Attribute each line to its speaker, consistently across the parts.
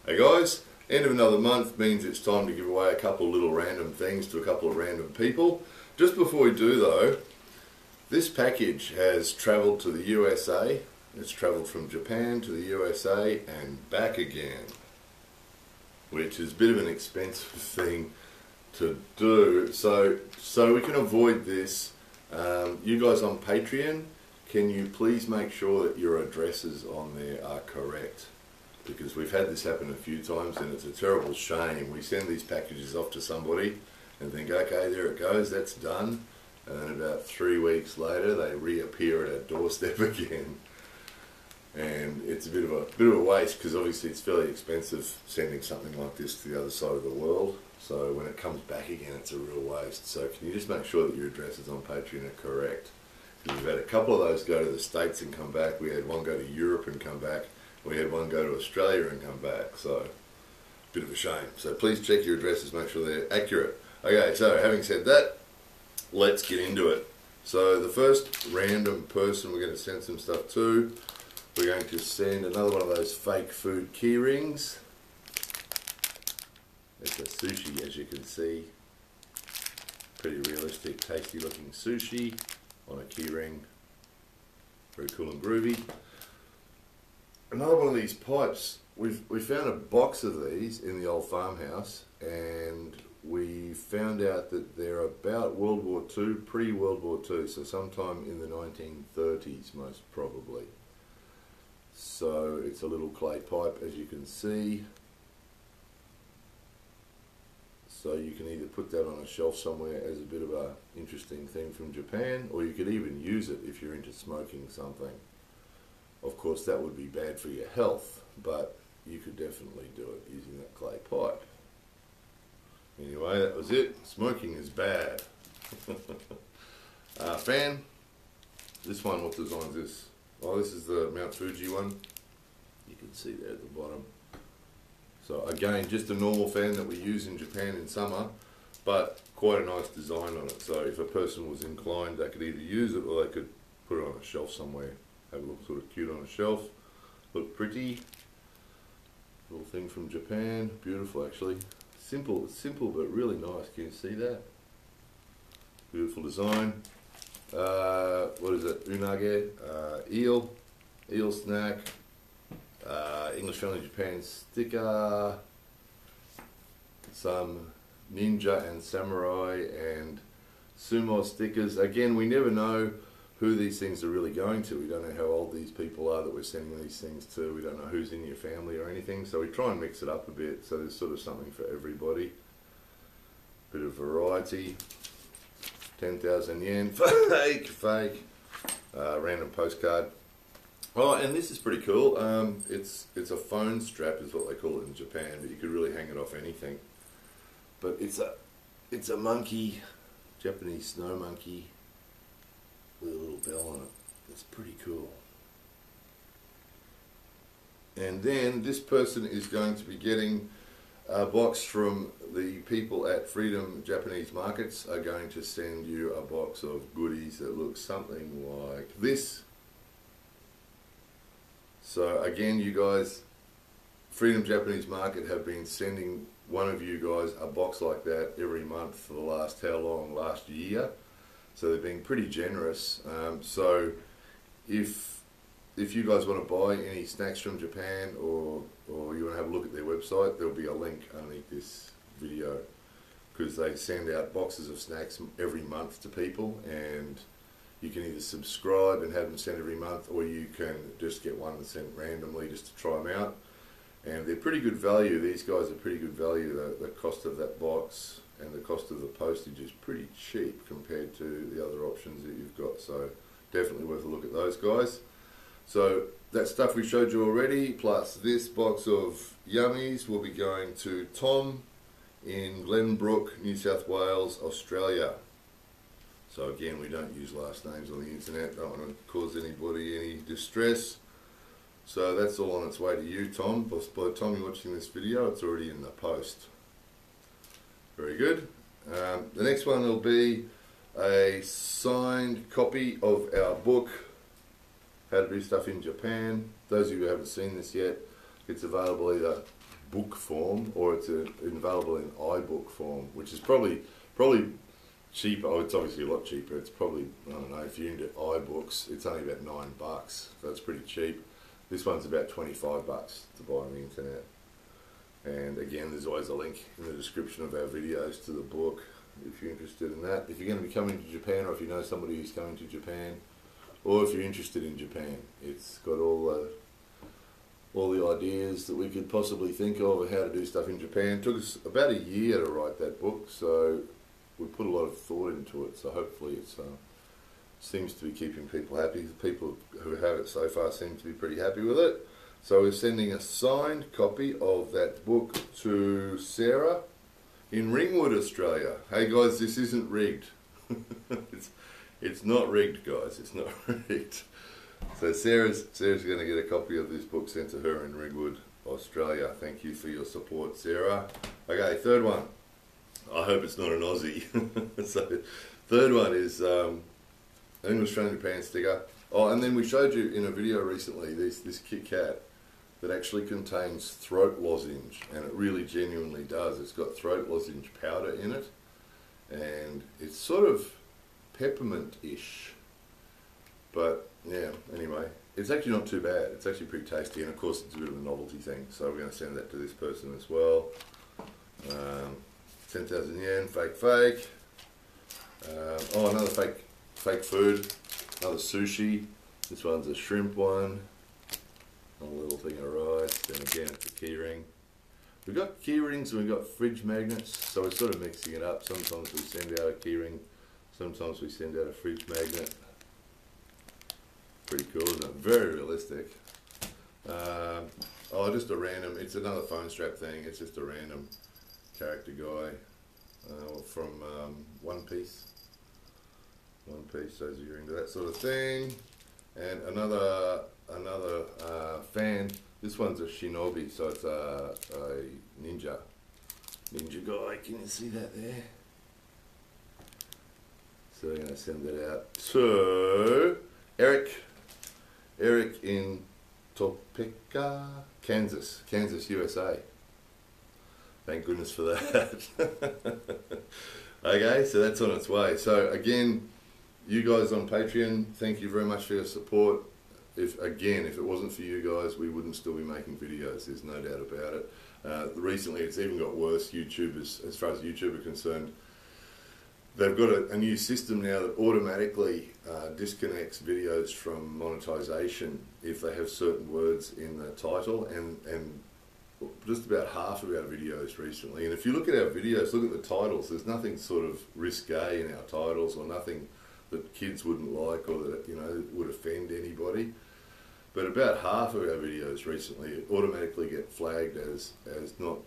Speaker 1: Hey guys, end of another month means it's time to give away a couple of little random things to a couple of random people. Just before we do though, this package has travelled to the USA. It's travelled from Japan to the USA and back again, which is a bit of an expensive thing to do. So we can avoid this. You guys on Patreon, can you please make sure that your addresses on there are correct? Because we've had this happen a few times and it's a terrible shame. We send these packages off to somebody and think, okay, there it goes, that's done. And then about 3 weeks later they reappear at our doorstep again. And it's a bit of a waste, because obviously it's fairly expensive sending something like this to the other side of the world. So when it comes back again, it's a real waste. So can you just make sure that your addresses on Patreon are correct? Because we've had a couple of those go to the States and come back. We had one go to Europe and come back. We had one go to Australia and come back. So bit of a shame. So please check your addresses, make sure they're accurate. Okay, so having said that, let's get into it. So the first random person we're going to send some stuff to, we're going to send another one of those fake food key rings. It's a sushi, as you can see. Pretty realistic, tasty looking sushi on a key ring. Very cool and groovy. Another one of these pipes. We found a box of these in the old farmhouse, and we found out that they're about World War II, pre-World War II, so sometime in the 1930s most probably. So it's a little clay pipe, as you can see. So you can either put that on a shelf somewhere as a bit of a interesting thing from Japan, or you could even use it if you're into smoking something. Of course that would be bad for your health, but you could definitely do it using that clay pipe. Anyway, that was it. Smoking is bad. Fan. This one, what design is this? Oh, this is the Mount Fuji one. You can see there at the bottom. So again, just a normal fan that we use in Japan in summer, but quite a nice design on it. So if a person was inclined, they could either use it or they could put it on a shelf somewhere. Have it look sort of cute on a shelf. Look pretty. Little thing from Japan. Beautiful actually. Simple but really nice. Can you see that? Beautiful design. What is it? Unage, eel snack, English Family Japan sticker, some ninja and samurai and sumo stickers. Again, we never know who these things are really going to. We don't know how old these people are that we're sending these things to. We don't know who's in your family or anything, so we try and mix it up a bit so there's sort of something for everybody. Bit of variety. 10,000 yen. Fake. Random postcard. Oh, and this is pretty cool. It's a phone strap is what they call it in Japan, but you could really hang it off anything. But it's a monkey, Japanese snow monkey, with a little bell on it. It's pretty cool. And then this person is going to be getting a box from the people at Freedom Japanese Markets. Are going to send you a box of goodies that look something like this. So again, you guys, Freedom Japanese Market have been sending one of you guys a box like that every month for the last, how long? Last year. So they're being pretty generous. So if you guys want to buy any snacks from Japan, or you want to have a look at their website, there'll be a link underneath this video, because they send out boxes of snacks every month to people, and you can either subscribe and have them sent every month, or you can just get one sent randomly just to try them out. And they're pretty good value. These guys are pretty good value. The cost of that box and the cost of the postage is pretty cheap compared to the other options that you've got. So definitely worth a look at those guys. So that stuff we showed you already, plus this box of yummies, will be going to Tom in Glenbrook, New South Wales, Australia. So again, we don't use last names on the internet, don't want to cause anybody any distress. So that's all on its way to you, Tom. By the time you're watching this video, it's already in the post. Very good. The next one will be a signed copy of our book, How to Do Stuff in Japan. Those of you who haven't seen this yet, it's available either book form, or it's available in iBook form, which is probably cheaper. Oh, it's obviously a lot cheaper. It's probably, I don't know, if you're into iBooks, it's only about $9. So that's pretty cheap. This one's about $25 to buy on the internet. And again, there's always a link in the description of our videos to the book if you're interested in that. If you're going to be coming to Japan, or if you know somebody who's coming to Japan, or if you're interested in Japan, it's got all the ideas that we could possibly think of how to do stuff in Japan. It took us about a year to write that book, so we put a lot of thought into it. So hopefully it seems to be keeping people happy. The people who have it so far seem to be pretty happy with it. So we're sending a signed copy of that book to Sarah in Ringwood, Australia. Hey guys, this isn't rigged. It's not rigged, guys. It's not rigged. So Sarah's going to get a copy of this book sent to her in Ringwood, Australia. Thank you for your support, Sarah. Okay, third one. I hope it's not an Aussie. So third one is an English Australian Japan sticker. Oh, and then we showed you in a video recently this Kit Kat that actually contains throat lozenge, and it really genuinely does. It's got throat lozenge powder in it, and it's sort of peppermint-ish. But yeah, anyway, it's actually not too bad. It's actually pretty tasty, and of course it's a bit of a novelty thing, so we're going to send that to this person as well. 10,000 yen, fake. Oh, another fake food, another sushi. This one's a shrimp one. A little thing of rice, and again it's a key ring. We've got key rings and we've got fridge magnets, so we're sort of mixing it up. Sometimes we send out a key ring, sometimes we send out a fridge magnet. Pretty cool, isn't it? Very realistic. Oh, just a random, it's another phone strap thing. It's just a random character guy from One Piece. One Piece, those of you into that sort of thing. And another fan. This one's a shinobi, so it's a ninja guy. Can you see that there? So we're going to send that out to Eric in Topeka, Kansas, USA. Thank goodness for that. Okay, so that's on its way. So again, you guys on Patreon, thank you very much for your support. If it wasn't for you guys, we wouldn't still be making videos. There's no doubt about it. Recently, it's even got worse. YouTubers, as far as YouTube are concerned, they've got a new system now that automatically disconnects videos from monetization if they have certain words in the title, and just about half of our videos recently. And if you look at our videos, look at the titles. There's nothing sort of risque in our titles, or nothing that kids wouldn't like, or that would offend anybody. But about half of our videos recently automatically get flagged as not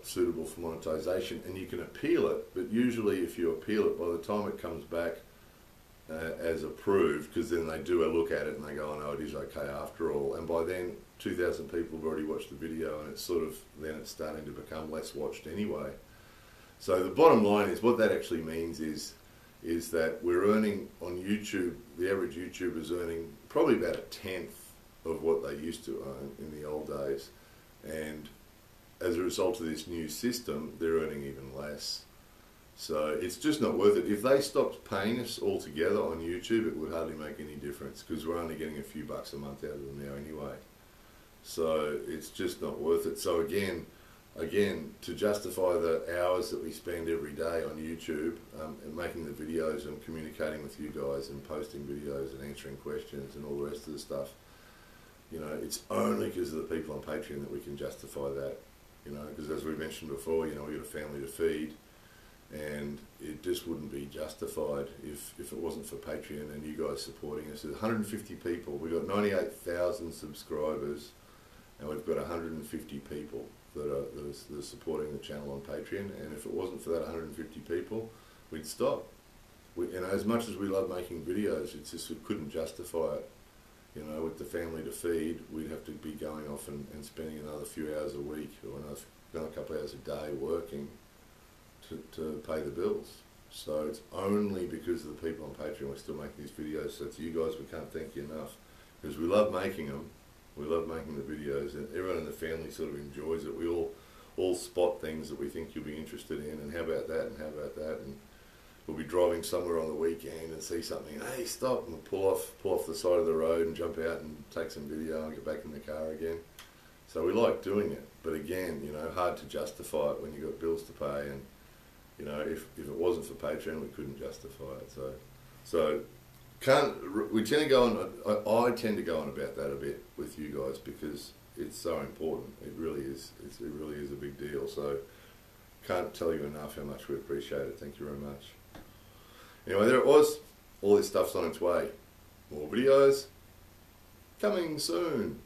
Speaker 1: suitable for monetization, and you can appeal it. But usually, if you appeal it, by the time it comes back as approved, because then they do a look at it and they go, "Oh no, it is okay after all." And by then, 2,000 people have already watched the video, and it's starting to become less watched anyway. So the bottom line is, what that actually means is that we're earning on YouTube, the average YouTuber is earning probably about 1/10 of what they used to earn in the old days. And as a result of this new system, they're earning even less. So it's just not worth it. If they stopped paying us altogether on YouTube, it would hardly make any difference, because we're only getting a few bucks a month out of them now anyway. So it's just not worth it. So again, to justify the hours that we spend every day on YouTube and making the videos and communicating with you guys and posting videos and answering questions and all the rest of the stuff, it's only because of the people on Patreon that we can justify that. Because as we mentioned before, we've got a family to feed, and it just wouldn't be justified if it wasn't for Patreon and you guys supporting us. There's 150 people. We've got 98,000 subscribers, and we've got 150 people that are supporting the channel on Patreon. And if it wasn't for that 150 people, we'd stop. As much as we love making videos, it's just we couldn't justify it. With the family to feed, we'd have to be going off and spending another few hours a week, or another couple of hours a day working to pay the bills. So it's only because of the people on Patreon we're still making these videos. So to you guys, we can't thank you enough, because we love making them. We love making the videos, and everyone in the family sort of enjoys it. We all all spot things that we think you'll be interested in, and how about that, and how about that, and we'll be driving somewhere on the weekend and see something, hey, stop, and we'll pull off the side of the road and jump out and take some video and get back in the car again. So we like doing it, but again, you know, hard to justify it when you've got bills to pay, and you know, if it wasn't for Patreon, we couldn't justify it. So we tend to go on. I tend to go on about that a bit with you guys because it's so important. It really is. It really is a big deal. So can't tell you enough how much we appreciate it. Thank you very much. Anyway, there it was. All this stuff's on its way. More videos coming soon.